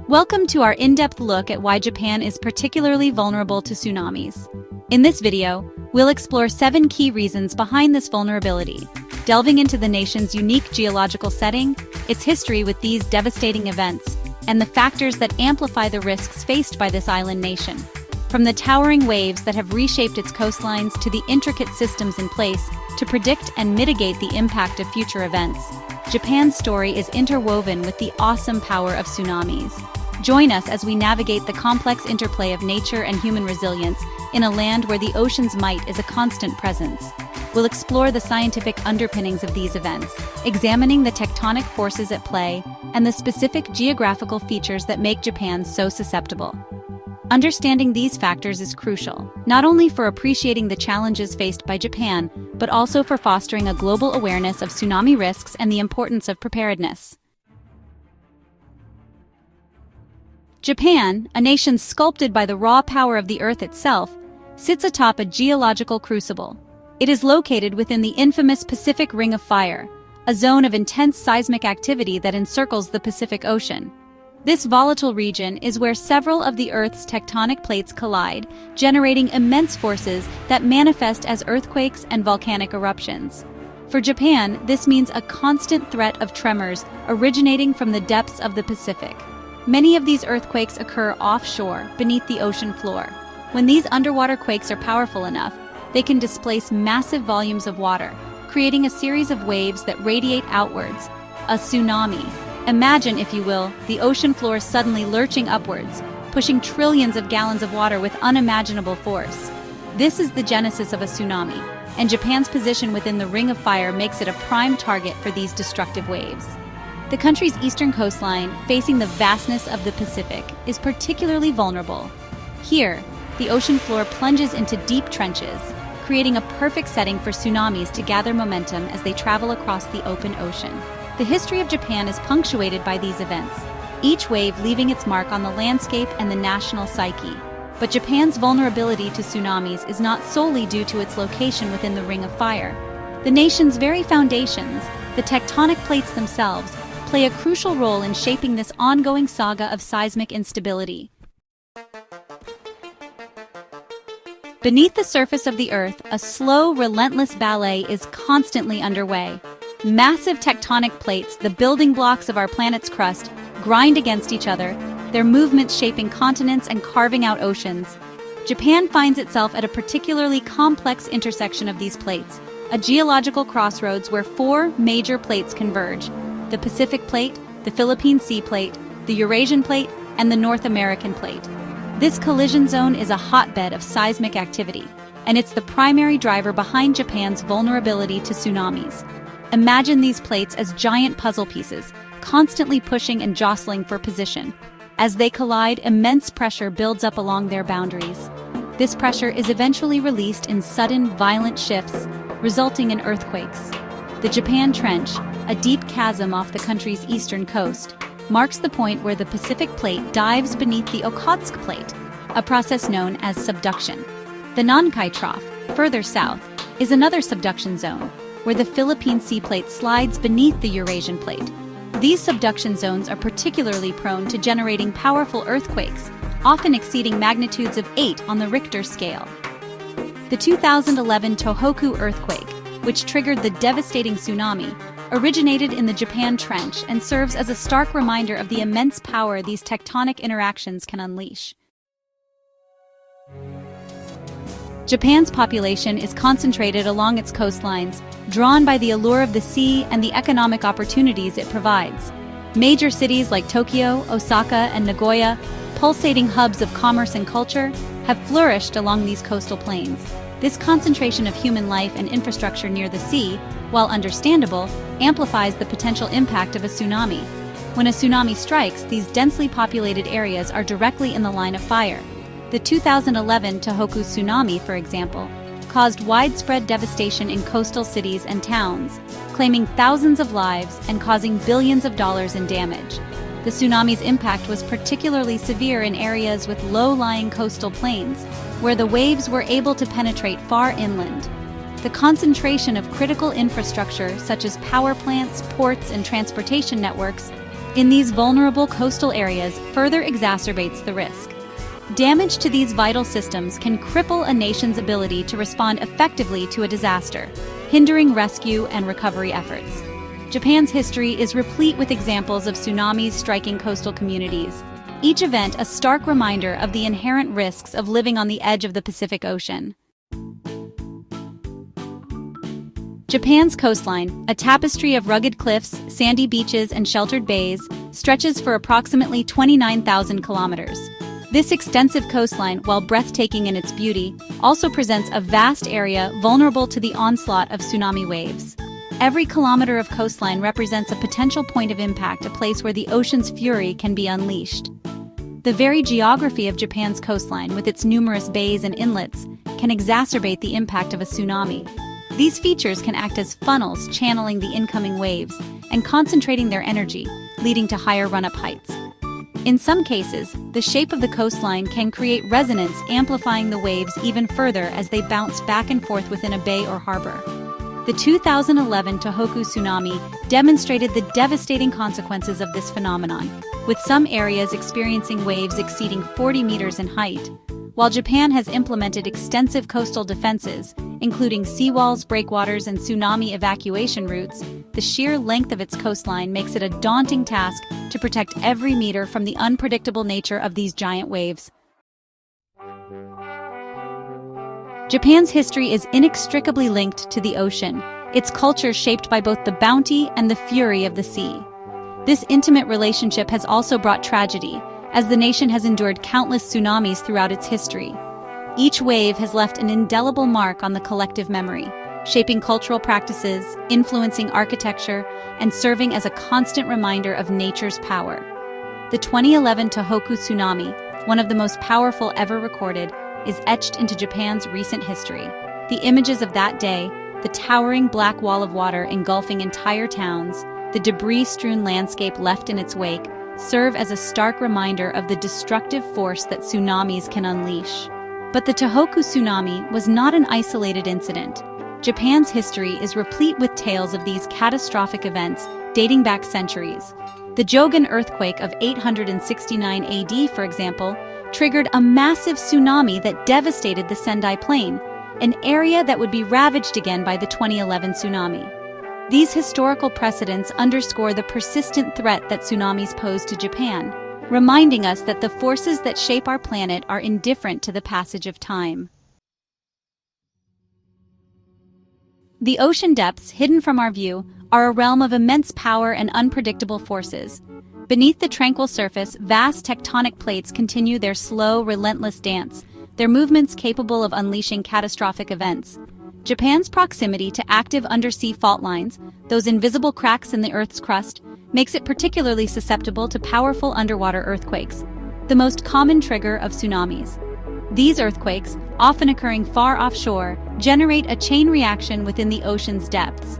Welcome to our in-depth look at why Japan is particularly vulnerable to tsunamis. In this video, we'll explore 7 key reasons behind this vulnerability, delving into the nation's unique geological setting, its history with these devastating events, and the factors that amplify the risks faced by this island nation. From the towering waves that have reshaped its coastlines to the intricate systems in place to predict and mitigate the impact of future events, Japan's story is interwoven with the awesome power of tsunamis. Join us as we navigate the complex interplay of nature and human resilience in a land where the ocean's might is a constant presence. We'll explore the scientific underpinnings of these events, examining the tectonic forces at play and the specific geographical features that make Japan so susceptible. Understanding these factors is crucial, not only for appreciating the challenges faced by Japan, but also for fostering a global awareness of tsunami risks and the importance of preparedness. Japan, a nation sculpted by the raw power of the Earth itself, sits atop a geological crucible. It is located within the infamous Pacific Ring of Fire, a zone of intense seismic activity that encircles the Pacific Ocean. This volatile region is where several of the Earth's tectonic plates collide, generating immense forces that manifest as earthquakes and volcanic eruptions. For Japan, this means a constant threat of tremors originating from the depths of the Pacific. Many of these earthquakes occur offshore, beneath the ocean floor. When these underwater quakes are powerful enough, they can displace massive volumes of water, creating a series of waves that radiate outwards, a tsunami. Imagine, if you will, the ocean floor suddenly lurching upwards, pushing trillions of gallons of water with unimaginable force. This is the genesis of a tsunami, and Japan's position within the Ring of Fire makes it a prime target for these destructive waves. The country's eastern coastline, facing the vastness of the Pacific, is particularly vulnerable. Here, the ocean floor plunges into deep trenches, creating a perfect setting for tsunamis to gather momentum as they travel across the open ocean. The history of Japan is punctuated by these events, each wave leaving its mark on the landscape and the national psyche. But Japan's vulnerability to tsunamis is not solely due to its location within the Ring of Fire. The nation's very foundations, the tectonic plates themselves, play a crucial role in shaping this ongoing saga of seismic instability. Beneath the surface of the Earth, a slow, relentless ballet is constantly underway. Massive tectonic plates, the building blocks of our planet's crust, grind against each other, their movements shaping continents and carving out oceans. Japan finds itself at a particularly complex intersection of these plates, a geological crossroads where 4 major plates converge: the Pacific Plate, the Philippine Sea Plate, the Eurasian Plate, and the North American Plate. This collision zone is a hotbed of seismic activity, and it's the primary driver behind Japan's vulnerability to tsunamis. Imagine these plates as giant puzzle pieces, constantly pushing and jostling for position. As they collide, immense pressure builds up along their boundaries. This pressure is eventually released in sudden, violent shifts, resulting in earthquakes. The Japan Trench, a deep chasm off the country's eastern coast, marks the point where the Pacific Plate dives beneath the Okhotsk Plate, a process known as subduction. The Nankai Trough, further south, is another subduction zone, where the Philippine Sea Plate slides beneath the Eurasian Plate. These subduction zones are particularly prone to generating powerful earthquakes, often exceeding magnitudes of 8 on the Richter scale. The 2011 Tohoku earthquake, which triggered the devastating tsunami, originated in the Japan Trench and serves as a stark reminder of the immense power these tectonic interactions can unleash. Japan's population is concentrated along its coastlines, drawn by the allure of the sea and the economic opportunities it provides. Major cities like Tokyo, Osaka, and Nagoya, pulsating hubs of commerce and culture, have flourished along these coastal plains. This concentration of human life and infrastructure near the sea, while understandable, amplifies the potential impact of a tsunami. When a tsunami strikes, these densely populated areas are directly in the line of fire. The 2011 Tohoku tsunami, for example, caused widespread devastation in coastal cities and towns, claiming thousands of lives and causing billions of dollars in damage. The tsunami's impact was particularly severe in areas with low-lying coastal plains, where the waves were able to penetrate far inland. The concentration of critical infrastructure such as power plants, ports, and transportation networks in these vulnerable coastal areas further exacerbates the risk. Damage to these vital systems can cripple a nation's ability to respond effectively to a disaster, hindering rescue and recovery efforts. Japan's history is replete with examples of tsunamis striking coastal communities, each event a stark reminder of the inherent risks of living on the edge of the Pacific Ocean. Japan's coastline, a tapestry of rugged cliffs, sandy beaches, and sheltered bays, stretches for approximately 29,000 kilometers. This extensive coastline, while breathtaking in its beauty, also presents a vast area vulnerable to the onslaught of tsunami waves. Every kilometer of coastline represents a potential point of impact, a place where the ocean's fury can be unleashed. The very geography of Japan's coastline, with its numerous bays and inlets, can exacerbate the impact of a tsunami. These features can act as funnels channeling the incoming waves and concentrating their energy, leading to higher run-up heights. In some cases, the shape of the coastline can create resonance, amplifying the waves even further as they bounce back and forth within a bay or harbor. The 2011 Tohoku tsunami demonstrated the devastating consequences of this phenomenon, with some areas experiencing waves exceeding 40 meters in height. While Japan has implemented extensive coastal defenses, including seawalls, breakwaters, and tsunami evacuation routes, the sheer length of its coastline makes it a daunting task to protect every meter from the unpredictable nature of these giant waves. Japan's history is inextricably linked to the ocean, its culture shaped by both the bounty and the fury of the sea. This intimate relationship has also brought tragedy, as the nation has endured countless tsunamis throughout its history. Each wave has left an indelible mark on the collective memory, shaping cultural practices, influencing architecture, and serving as a constant reminder of nature's power. The 2011 Tohoku tsunami, one of the most powerful ever recorded, is etched into Japan's recent history. The images of that day, the towering black wall of water engulfing entire towns, the debris-strewn landscape left in its wake, serve as a stark reminder of the destructive force that tsunamis can unleash. But the Tohoku tsunami was not an isolated incident. Japan's history is replete with tales of these catastrophic events dating back centuries. The Jogan earthquake of 869 AD, for example, triggered a massive tsunami that devastated the Sendai plain, an area that would be ravaged again by the 2011 tsunami. These historical precedents underscore the persistent threat that tsunamis pose to Japan, reminding us that the forces that shape our planet are indifferent to the passage of time. The ocean depths, hidden from our view, are a realm of immense power and unpredictable forces. Beneath the tranquil surface, vast tectonic plates continue their slow, relentless dance, their movements capable of unleashing catastrophic events. Japan's proximity to active undersea fault lines, those invisible cracks in the Earth's crust, makes it particularly susceptible to powerful underwater earthquakes, the most common trigger of tsunamis. These earthquakes, often occurring far offshore, generate a chain reaction within the ocean's depths.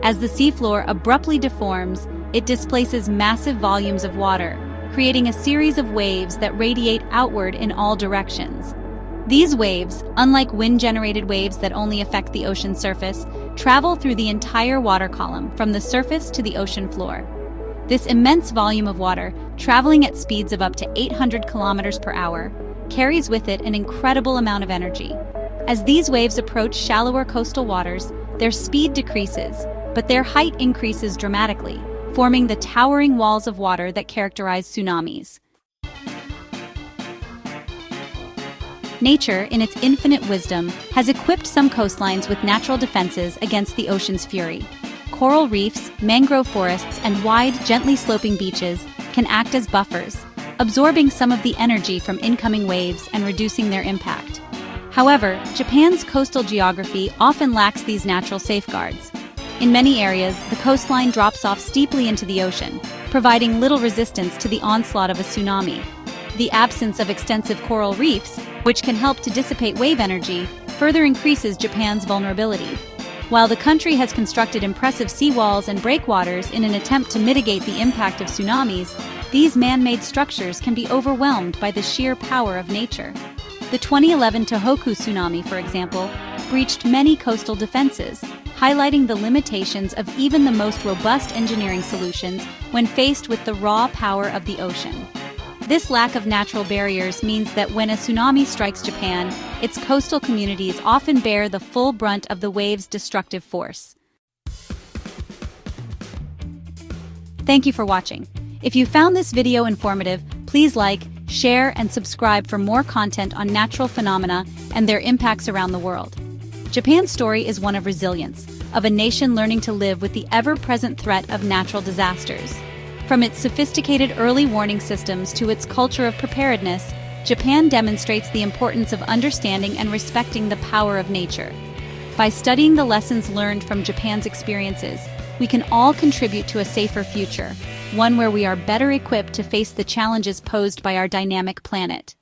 As the seafloor abruptly deforms, it displaces massive volumes of water, creating a series of waves that radiate outward in all directions. These waves, unlike wind-generated waves that only affect the ocean surface, travel through the entire water column, from the surface to the ocean floor. This immense volume of water, traveling at speeds of up to 800 kilometers per hour, carries with it an incredible amount of energy. As these waves approach shallower coastal waters, their speed decreases, but their height increases dramatically, forming the towering walls of water that characterize tsunamis. Nature, in its infinite wisdom, has equipped some coastlines with natural defenses against the ocean's fury. Coral reefs, mangrove forests, and wide, gently sloping beaches can act as buffers, absorbing some of the energy from incoming waves and reducing their impact. However, Japan's coastal geography often lacks these natural safeguards. In many areas, the coastline drops off steeply into the ocean, providing little resistance to the onslaught of a tsunami. The absence of extensive coral reefs, which can help to dissipate wave energy, further increases Japan's vulnerability. While the country has constructed impressive seawalls and breakwaters in an attempt to mitigate the impact of tsunamis, these man-made structures can be overwhelmed by the sheer power of nature. The 2011 Tohoku tsunami, for example, breached many coastal defenses, highlighting the limitations of even the most robust engineering solutions when faced with the raw power of the ocean. This lack of natural barriers means that when a tsunami strikes Japan, its coastal communities often bear the full brunt of the wave's destructive force. Thank you for watching. If you found this video informative, please like, share, and subscribe for more content on natural phenomena and their impacts around the world. Japan's story is one of resilience, of a nation learning to live with the ever-present threat of natural disasters. From its sophisticated early warning systems to its culture of preparedness, Japan demonstrates the importance of understanding and respecting the power of nature. By studying the lessons learned from Japan's experiences, we can all contribute to a safer future, one where we are better equipped to face the challenges posed by our dynamic planet.